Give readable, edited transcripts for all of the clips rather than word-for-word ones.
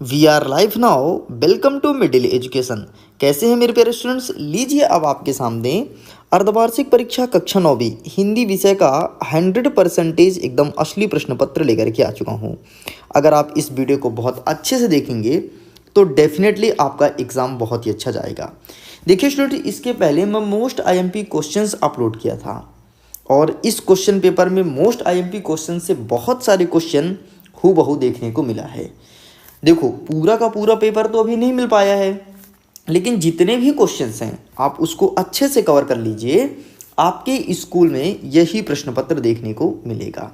We are live now. Welcome to middle education. कैसे हैं मेरे प्यारे स्टूडेंट्स? लीजिए अब आपके सामने अर्धवार्षिक परीक्षा कक्षा 9वीं हिंदी विषय का 100% एकदम असली प्रश्न पत्र लेकर के आ चुका हूं। अगर आप इस वीडियो को बहुत अच्छे से देखेंगे तो डेफिनेटली आपका एग्ज़ाम बहुत ही अच्छा जाएगा। देखिए स्टूडेंट, इसके पहले मैं मोस्ट आईएमपी क्वेश्चंस अपलोड किया था और इस क्वेश्चन पेपर में मोस्ट आईएमपी क्वेश्चन से बहुत सारे क्वेश्चन हूबहू देखने को मिला है। देखो, पूरा का पूरा पेपर तो अभी नहीं मिल पाया है, लेकिन जितने भी क्वेश्चंस हैं आप उसको अच्छे से कवर कर लीजिए। आपके स्कूल में यही प्रश्न पत्र देखने को मिलेगा।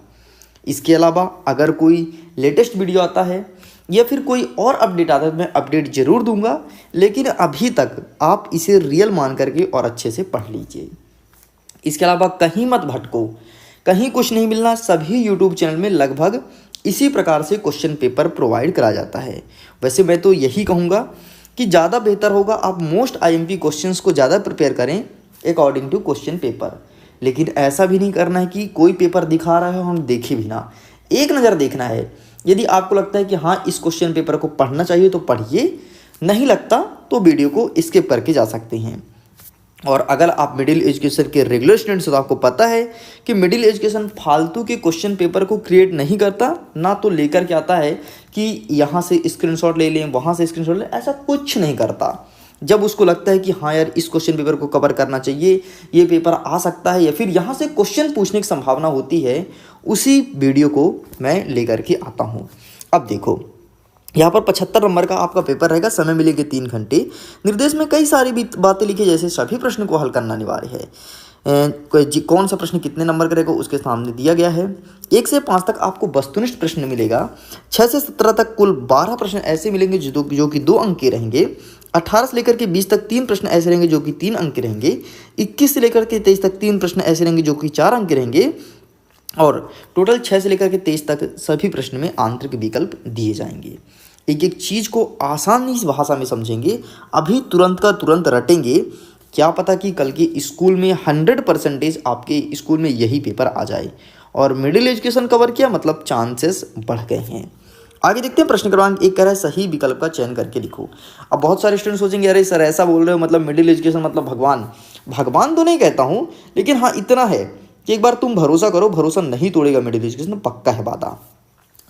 इसके अलावा अगर कोई लेटेस्ट वीडियो आता है या फिर कोई और अपडेट आता है तो मैं अपडेट ज़रूर दूंगा, लेकिन अभी तक आप इसे रियल मान करके और अच्छे से पढ़ लीजिए। इसके अलावा कहीं मत भटको, कहीं कुछ नहीं मिलना। सभी यूट्यूब चैनल में लगभग इसी प्रकार से क्वेश्चन पेपर प्रोवाइड करा जाता है। वैसे मैं तो यही कहूँगा कि ज़्यादा बेहतर होगा आप मोस्ट आईएमपी क्वेश्चंस को ज़्यादा प्रिपेयर करें अकॉर्डिंग टू क्वेश्चन पेपर। लेकिन ऐसा भी नहीं करना है कि कोई पेपर दिखा रहा है हम देखे भी ना। एक नज़र देखना है। यदि आपको लगता है कि हाँ इस क्वेश्चन पेपर को पढ़ना चाहिए तो पढ़िए, नहीं लगता तो वीडियो को स्किप करके जा सकते हैं। और अगर आप मिडिल एजुकेशन के रेगुलर स्टूडेंट्स हो तो आपको पता है कि मिडिल एजुकेशन फालतू के क्वेश्चन पेपर को क्रिएट नहीं करता, ना तो लेकर के आता है कि यहाँ से स्क्रीनशॉट ले लें, वहाँ से स्क्रीनशॉट लें। ऐसा कुछ नहीं करता। जब उसको लगता है कि हाँ यार इस क्वेश्चन पेपर को कवर करना चाहिए, ये पेपर आ सकता है या फिर यहाँ से क्वेश्चन पूछने की संभावना होती है, उसी वीडियो को मैं लेकर के आता हूँ। अब देखो, यहाँ पर 75 नंबर का आपका पेपर रहेगा। समय मिलेंगे 3 घंटे। निर्देश में कई सारी बातें लिखी, जैसे सभी प्रश्न को हल करना अनिवार्य है। कौन सा प्रश्न कितने नंबर का रहेगा उसके सामने दिया गया है। 1 से 5 तक आपको वस्तुनिष्ठ प्रश्न मिलेगा। 6 से 17 तक कुल 12 प्रश्न ऐसे मिलेंगे जो कि 2 अंक के रहेंगे। 18 से लेकर के 20 तक 3 प्रश्न ऐसे रहेंगे जो कि 3 अंक के रहेंगे। 21 से लेकर के 23 तक 3 प्रश्न ऐसे रहेंगे जो कि 4 अंक के रहेंगे। और टोटल 6 से लेकर के 23 तक सभी प्रश्न में आंतरिक विकल्प दिए जाएंगे। एक एक चीज़ को आसानी से भाषा में समझेंगे, अभी तुरंत का तुरंत रटेंगे। क्या पता कि कल के स्कूल में 100% आपके स्कूल में यही पेपर आ जाए। और मिडिल एजुकेशन कवर किया मतलब चांसेस बढ़ गए हैं। आगे देखते हैं। प्रश्न क्रमांक 1 कह रहा है सही विकल्प का चयन करके लिखो। अब बहुत सारे स्टूडेंट सोचेंगे अरे सर ऐसा बोल रहे हो मतलब मिडिल एजुकेशन मतलब भगवान। भगवान तो नहीं कहता हूँ, लेकिन हाँ इतना है कि एक बार तुम भरोसा करो, भरोसा नहीं तोड़ेगा मिडिल एजुकेशन, पक्का है वादा।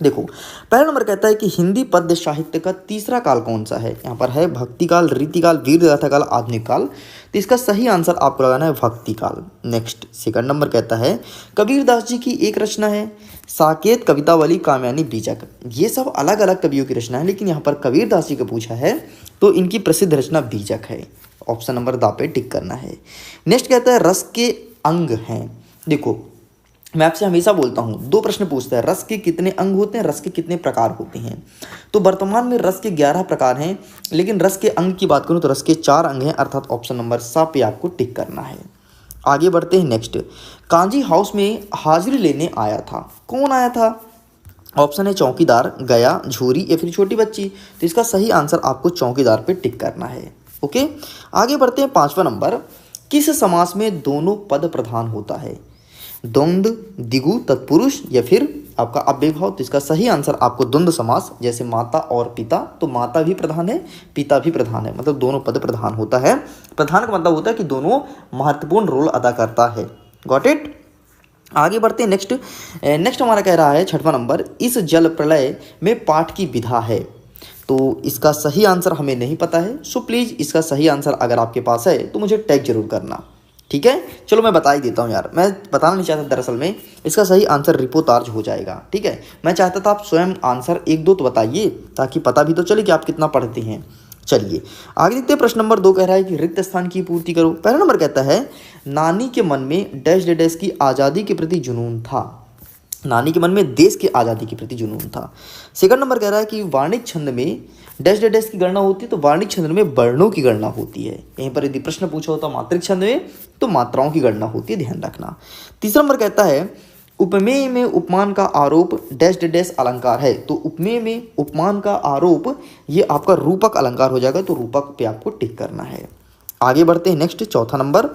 देखो, पहला नंबर कहता है कि हिंदी पद्य साहित्य का तीसरा काल कौन सा है। यहाँ पर है भक्ति काल, रीति काल, वीर गाथा काल, आधुनिक काल। तो इसका सही आंसर आपको लगाना है भक्ति काल। नेक्स्ट सेकंड नंबर कहता है कबीरदास जी की एक रचना है साकेत, कवितावली, कामयानी, बीजक। ये सब अलग अलग कवियों की रचना है, लेकिन यहाँ पर कबीरदास जी का पूछा है तो इनकी प्रसिद्ध रचना बीजक है। ऑप्शन नंबर दा पे टिक करना है। नेक्स्ट कहता है रस के अंग हैं। देखो, मैं आपसे हमेशा बोलता हूँ 2 प्रश्न पूछता है, रस के कितने अंग होते हैं, रस के कितने प्रकार होते हैं। तो वर्तमान में रस के 11 प्रकार हैं, लेकिन रस के अंग की बात करूँ तो रस के 4 अंग हैं, अर्थात ऑप्शन नंबर सा पे आपको टिक करना है। आगे बढ़ते हैं। नेक्स्ट, कांजी हाउस में हाजिरी लेने आया था, कौन आया था? ऑप्शन है चौकीदार, गया, झूरी या फिर छोटी बच्ची। तो इसका सही आंसर आपको चौकीदार पे टिक करना है। ओके, आगे बढ़ते हैं। 5वां नंबर, किस समास में दोनों पद प्रधान होता है? द्वंद्व, द्विगु, तत्पुरुष या फिर आपका अव्ययभाव। तो इसका सही आंसर आपको द्वंद्व समास, जैसे माता और पिता, तो माता भी प्रधान है, पिता भी प्रधान है, मतलब दोनों पद प्रधान होता है। प्रधान का मतलब होता है कि दोनों महत्वपूर्ण रोल अदा करता है। Got it? आगे बढ़ते हैं। नेक्स्ट हमारा कह रहा है 6वां नंबर, इस जल प्रलय में पाठ की विधा है। तो इसका सही आंसर हमें नहीं पता है, सो प्लीज़ इसका सही आंसर अगर आपके पास है तो मुझे टैग जरूर करना। ठीक है, चलो मैं बता ही देता हूँ यार, मैं बताना नहीं चाहता दरअसल में। इसका सही आंसर रिपोर्टाज हो जाएगा। ठीक है, मैं चाहता था आप स्वयं आंसर 1-2 तो बताइए ताकि पता भी तो चले कि आप कितना पढ़ते हैं। चलिए आगे देखते हैं। प्रश्न नंबर 2 कह रहा है कि रिक्त स्थान की पूर्ति करो। पहला नंबर कहता है नानी के मन में डैश डैश की आज़ादी के प्रति जुनून था। नानी के मन में देश की आज़ादी के प्रति जुनून था। सेकंड नंबर कह रहा है कि वाणिज्य छंद में डैश डैश की गणना होती है, तो वाणिज्य छंद में वर्णों की गणना होती है। यहीं पर यदि प्रश्न पूछा होता मात्रिक छंद में तो मात्राओं की गणना होती है, ध्यान रखना। तीसरा नंबर कहता है उपमेय में उपमान का आरोप डैश डैश अलंकार है। तो उपमेय में उपमान का आरोप ये आपका रूपक अलंकार हो जाएगा, तो रूपक पे आपको टिक करना है। आगे बढ़ते हैं। नेक्स्ट चौथा नंबर,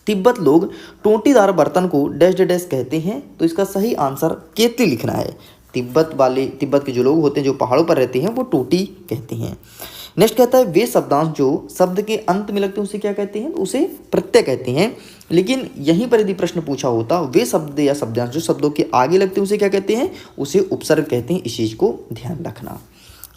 तिब्बत लोग टोंटीदार बर्तन को डैश डैश कहते हैं। तो इसका सही आंसर केतली लिखना है। तिब्बत के जो लोग होते हैं, जो पहाड़ों पर रहते हैं, वो टोटी कहते हैं। नेक्स्ट कहता है वे शब्दांश जो शब्द के अंत में लगते हैं उसे क्या कहते हैं, तो उसे प्रत्यय कहते हैं। लेकिन यहीं पर यदि प्रश्न पूछा होता वे शब्द या शब्दांश जो शब्दों के आगे लगते हैं उसे क्या कहते हैं, उसे उपसर्ग कहते हैं। इस चीज को ध्यान रखना।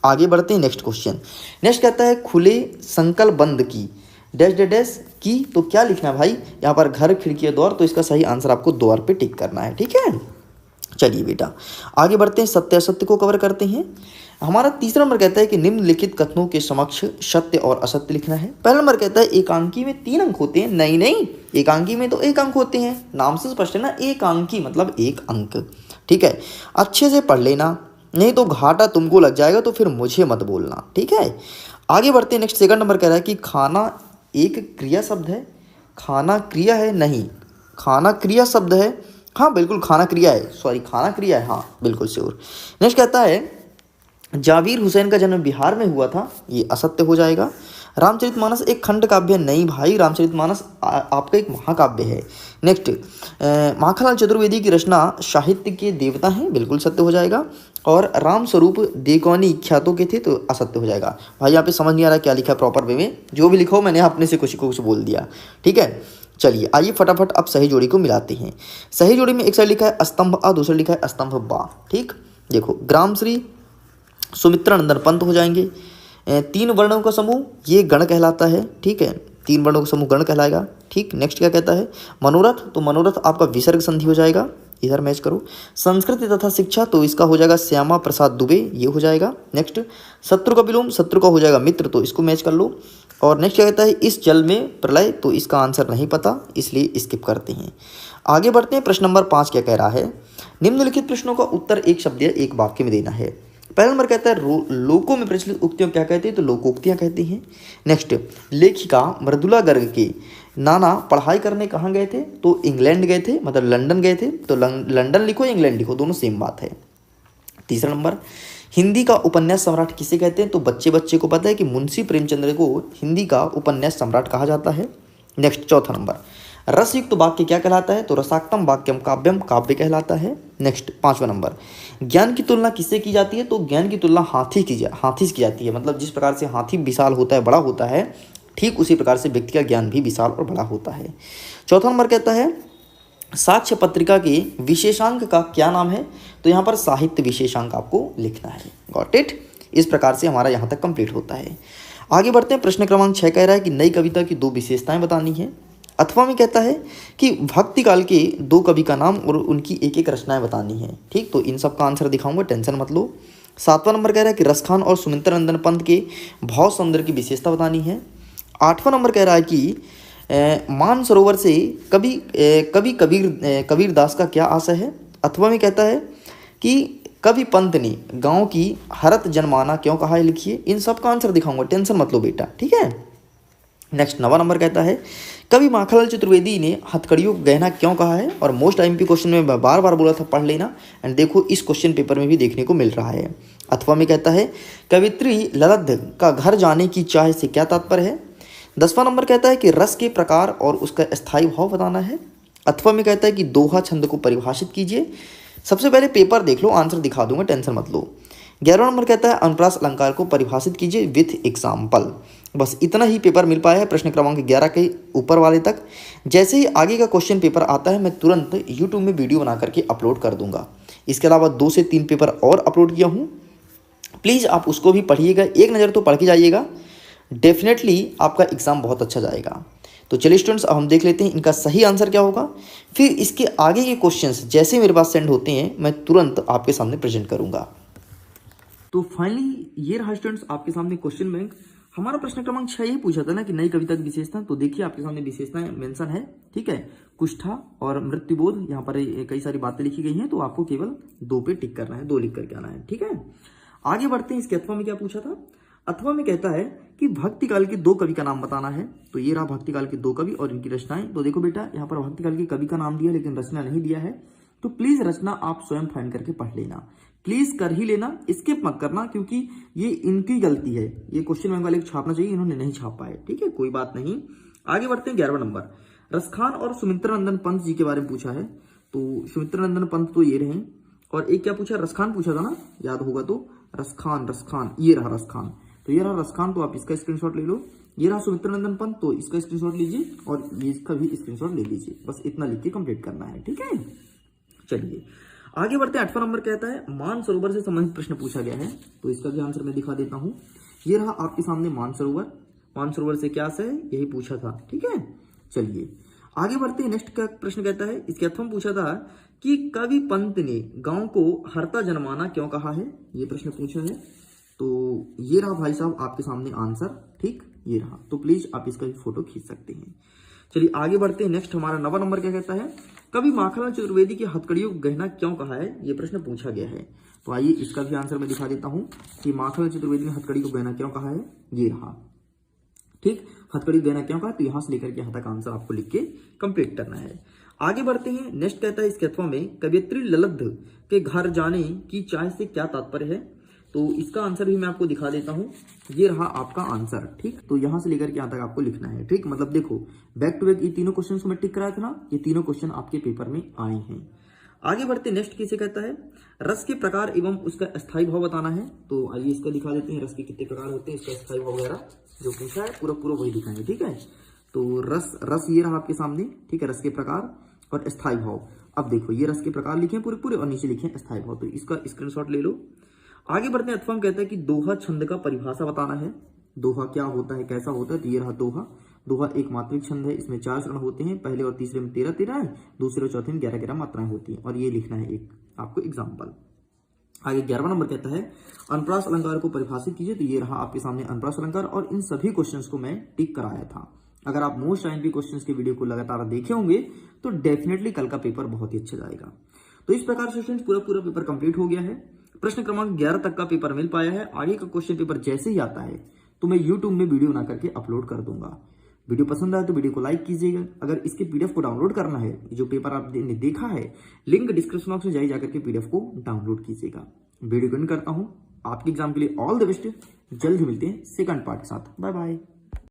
आगे बढ़ते हैं नेक्स्ट क्वेश्चन। नेक्स्ट कहता है खुले संकल बंद की डैश डैश डैश की, तो क्या लिखना है भाई, यहाँ पर घर खिड़की या द्वार, तो इसका सही आंसर आपको द्वार पे टिक करना है। ठीक है, चलिए बेटा आगे बढ़ते हैं, सत्य असत्य को कवर करते हैं। हमारा तीसरा नंबर कहता है कि निम्नलिखित कथनों के समक्ष सत्य और असत्य लिखना है। पहला नंबर कहता है एकांकी में 3 अंक होते हैं। नहीं, एकांकी में तो 1 अंक होते हैं, नाम से स्पष्ट है ना, एकांकी मतलब 1 अंक। ठीक है, अच्छे से पढ़ लेना, नहीं तो घाटा तुमको लग जाएगा, तो फिर मुझे मत बोलना। ठीक है, आगे बढ़ते हैं। नेक्स्ट सेकंड नंबर कह रहा है कि खाना एक क्रिया शब्द है। खाना क्रिया है? नहीं, खाना क्रिया शब्द है। हाँ बिल्कुल खाना क्रिया है, सॉरी खाना क्रिया है, हाँ बिल्कुल श्योर। नेक्स्ट कहता है जावीर हुसैन का जन्म बिहार में हुआ था, ये असत्य हो जाएगा। रामचरितमानस एक खंड काव्य है? नहीं भाई, रामचरितमानस आपका एक महाकाव्य है। नेक्स्ट माखनलाल चतुर्वेदी की रचना साहित्य के देवता हैं, बिल्कुल सत्य हो जाएगा। और राम स्वरूप देकौनी ख्यातों के थे, तो असत्य हो जाएगा। भाई यहाँ पे समझ नहीं आ रहा क्या लिखा है प्रॉपर वे में, जो भी लिखा हो मैंने अपने से कुछ बोल दिया। ठीक है, चलिए आइए फटाफट अब सही जोड़ी को मिलाते हैं। सही जोड़ी में एक साइड लिखा है स्तंभ अ, दूसरा लिखा है स्तंभ बा। ठीक, देखो ग्रामश्री सुमित्रानंदन पंत हो जाएंगे। 3 वर्णों का समूह ये गण कहलाता है। ठीक है, 3 वर्णों का समूह गण कहलाएगा। ठीक, नेक्स्ट क्या कहता है मनोरथ, तो मनोरथ आपका विसर्ग संधि हो जाएगा, इधर मैच करो। संस्कृति तथा शिक्षा, तो इसका हो जाएगा श्यामा प्रसाद दुबे, ये हो जाएगा। नेक्स्ट शत्रु का विलोम, शत्रु का हो जाएगा मित्र, तो इसको मैच कर लो। और नेक्स्ट क्या कहता है इस जल में प्रलय, तो इसका आंसर नहीं पता, इसलिए स्किप करते हैं। आगे बढ़ते हैं, प्रश्न नंबर 5 क्या कह रहा है, निम्नलिखित प्रश्नों का उत्तर एक शब्द या एक वाक्य में देना है। पहला नंबर कहता है लोकों में प्रचलित उक्तियों क्या कहते हैं, तो लोकोक्तियां कहते हैं। नेक्स्ट लेखिका मृदुला गर्ग के नाना पढ़ाई करने कहाँ गए थे, तो इंग्लैंड गए थे, मतलब लंदन गए थे, तो लंदन लिखो इंग्लैंड लिखो, दोनों सेम बात है। तीसरा नंबर हिंदी का उपन्यास सम्राट किसे कहते हैं, तो बच्चे को पता है कि मुंशी प्रेमचंद्र को हिंदी का उपन्यास सम्राट कहा जाता है। नेक्स्ट चौथा नंबर रसयुक्त वाक्य क्या कहलाता है, तो रसाक्तम वाक्यम काव्यम काव्य कहलाता है। नेक्स्ट 5वां नंबर ज्ञान की तुलना किससे की जाती है, तो ज्ञान की तुलना हाथी से की जाती है। मतलब जिस प्रकार से हाथी विशाल होता है, बड़ा होता है, ठीक उसी प्रकार से व्यक्ति का ज्ञान भी विशाल और बड़ा होता है। चौथा नंबर कहता है साक्ष्य पत्रिका के विशेषांक का क्या नाम है, तो यहाँ पर साहित्य विशेषांक आपको लिखना है। गॉट इट, इस प्रकार से हमारा यहाँ तक कंप्लीट होता है। आगे बढ़ते हैं, प्रश्न क्रमांक 6 कह रहा है कि नई कविता की 2 विशेषताएं बतानी है। अथवा में कहता है कि भक्ति काल के 2 कवि का नाम और उनकी एक रचनाएं बतानी है। ठीक, तो इन सब का आंसर दिखाऊंगा, टेंशन मत लो। 7वां नंबर कह रहा है कि रसखान और सुमित्रानंदन पंत के भाव सौंदर्य की विशेषता बतानी है। 8वां नंबर कह रहा है कि मान सरोवर से कबीर दास का क्या आशय है। अथवा में कहता है कि कवि पंत ने गांव की हरत जनमाना क्यों कहा है, लिखिए। इन सब का आंसर दिखाऊंगा, टेंशन मत लो बेटा। ठीक है, नेक्स्ट 9वां नंबर कहता है कवि माखनलाल चतुर्वेदी ने हथकड़ियों को गहना क्यों कहा है। और मोस्ट आईएमपी क्वेश्चन में मैं बार बोला था पढ़ लेना, एंड देखो इस क्वेश्चन पेपर में भी देखने को मिल रहा है। अथवा में कहता है कवित्री ललद्ध का घर जाने की चाह से क्या तात्पर्य है। 10वां नंबर कहता है कि रस के प्रकार और उसका स्थायी भाव बताना है। अथवा में कहता है कि दोहा छंद को परिभाषित कीजिए। सबसे पहले पेपर देख लो, आंसर दिखा दूंगा, टेंशन मत लो। 11वां नंबर कहता है अनुप्रास अलंकार को परिभाषित कीजिए विथ एग्जाम्पल। बस इतना ही पेपर मिल पाया है प्रश्न क्रमांक 11 के ऊपर वाले तक। जैसे ही आगे का क्वेश्चन पेपर आता है मैं तुरंत यूट्यूब में वीडियो बना करके अपलोड कर दूंगा। इसके अलावा 2 से 3 पेपर और अपलोड किया हूँ, प्लीज़ आप उसको भी पढ़िएगा, एक नज़र तो पढ़ के जाइएगा, डेफिनेटली आपका एग्ज़ाम बहुत अच्छा जाएगा। तो चलिए स्टूडेंट्स, अब हम देख लेते हैं इनका सही आंसर क्या होगा। फिर इसके आगे के क्वेश्चंस जैसे मेरे पास सेंड होते हैं मैं तुरंत आपके सामने प्रेजेंट करूंगा। तो फाइनली ये रहा स्टूडेंट्स आपके सामने क्वेश्चन बैंक। हमारा प्रश्न क्रमांक 6 ये पूछा था ना कि नई कविता की विशेषता, तो देखिए आपके सामने विशेषताएं मेंशन है। ठीक है, कुष्ठा और मृत्युबोध, यहाँ पर कई सारी बातें लिखी गई हैं, तो आपको केवल 2 पे टिक करना है, 2 लिख करके आना है। ठीक है, आगे बढ़ते हैं। इसके अथवा में क्या पूछा था, अथवा में कहता है कि भक्ति काल के 2 कवि का नाम बताना है। तो ये रहा भक्ति काल के 2 कवि और इनकी रचनाएं। तो देखो बेटा, यहाँ पर भक्ति काल के कवि का नाम दिया लेकिन रचना नहीं दिया है, तो प्लीज रचना आप स्वयं फाइंड करके पढ़ लेना, प्लीज कर ही लेना, स्किप मत करना, क्योंकि ये इनकी गलती है। ये क्वेश्चन बैंक वाले को छापना चाहिए, इन्होंने नहीं छाप पाए। ठीक है, कोई बात नहीं। आगे बढ़ते हैं 11वां नंबर, रसखान और सुमित्रानंदन पंत जी के बारे में पूछा है। तो सुमित्रानंदन पंत तो ये रहे, और एक क्या पूछा, रसखान पूछा था ना, याद होगा तो, रसखान, ये रहा रसखान। तो ये रहा रसखान, तो आप इसका स्क्रीनशॉट ले लो। ये रहा सुमित्र नंदन पंत, तो इसका स्क्रीनशॉट लीजिए और ये इसका भी स्क्रीनशॉट ले लीजिए। बस इतना लिख के कंप्लीट करना है, ठीक है। चलिए आगे बढ़ते हैं। 8वां नंबर कहता है मानसरोवर से संबंधित प्रश्न पूछा गया है, तो इसका भी आंसर मैं दिखा देता हूं। ये रहा आपके सामने मानसरोवर। मानसरोवर से क्या से यही पूछा था, ठीक है। चलिए आगे बढ़ते हैं। नेक्स्ट का प्रश्न कहता है, इसके 8वां पूछा था कि कवि पंत ने गांव को हरता जनमाना क्यों कहा है, ये प्रश्न पूछा है। तो ये रहा भाई साहब आपके सामने आंसर, ठीक, ये रहा। तो प्लीज आप इसका भी फोटो खींच सकते हैं। चलिए आगे बढ़ते हैं। नेक्स्ट हमारा 9वां नंबर क्या कहता है, कवि माखनलाल चतुर्वेदी की हथकड़ियों को गहना क्यों कहा है, ये प्रश्न पूछा गया है। तो आइए इसका भी आंसर मैं दिखा देता हूं कि माखनलाल चतुर्वेदी ने हथकड़ी को गहना क्यों कहा है, ये रहा, ठीक। हथकड़ी गहना क्यों कहा, तो यहां से लेकर के यहां तक आंसर आपको लिख के कंप्लीट करना है। आगे बढ़ते हैं। नेक्स्ट कहता है इसके 8वां में कवयित्री ललब्ध के घर जाने की चाय से क्या तात्पर्य है, तो इसका आंसर भी मैं आपको दिखा देता हूं। ये रहा आपका आंसर, ठीक। तो यहां से लेकर के यहां तक आपको लिखना है, ठीक। मतलब देखो बैक टू बैक ये तीनों क्वेश्चन को मैं टिक कराया था ना, ये तीनों क्वेश्चन आपके पेपर में आए हैं। आगे बढ़ते नेक्स्ट किसे कहता है, रस के प्रकार एवं उसका स्थायी भाव बताना है। तो आइए इसका दिखा देते हैं, रस के कितने प्रकार होते हैं, इसका स्थायी भाव वगैरह जो पूछा है पूरा वही दिखाएंगे, ठीक है। तो रस ये रहा आपके सामने, ठीक है, रस के प्रकार और स्थायी भाव। अब देखो ये रस के प्रकार लिखे पूरे और नीचे लिखे स्थायी भाव, तो इसका स्क्रीनशॉट ले लो। आगे बढ़ते हैं। 8वां कहता है कि दोहा छंद का परिभाषा बताना है। दोहा क्या होता है, कैसा होता है, तो ये रहा दोहा। दोहा एक मात्रिक छंद है, इसमें 4 चरण होते हैं, पहले और तीसरे में 13 है, दूसरे और चौथे में 11 मात्राएं होती हैं, और ये लिखना है एक आपको एग्जाम्पल। आगे 11वां नंबर कहता है अनुप्रास अलंकार को परिभाषित कीजिए। तो ये रहा आपके सामने अनुप्रास अलंकार, और इन सभी क्वेश्चंस को मैं टिक कराया था। अगर आप मोस्ट आईएमपी क्वेश्चंस की वीडियो को लगातार देखे होंगे तो डेफिनेटली कल का पेपर बहुत ही अच्छा जाएगा। तो इस प्रकार से स्टूडेंट्स पूरा पेपर कंप्लीट हो गया है। प्रश्न क्रमांक 11 तक का पेपर मिल पाया है। आगे का क्वेश्चन पेपर जैसे ही आता है तो मैं यूट्यूब में वीडियो बना करके अपलोड कर दूंगा। वीडियो पसंद आए तो वीडियो को लाइक कीजिएगा। अगर इसके पीडीएफ को डाउनलोड करना है, जो पेपर आपने देखा है, लिंक डिस्क्रिप्शन बॉक्स में जाकर के पीडीएफ को डाउनलोड कीजिएगा। वीडियो को एंड करता हूं। आपके एग्जाम के लिए ऑल द बेस्ट। जल्द ही मिलते हैं सेकंड पार्ट के साथ। Bye bye.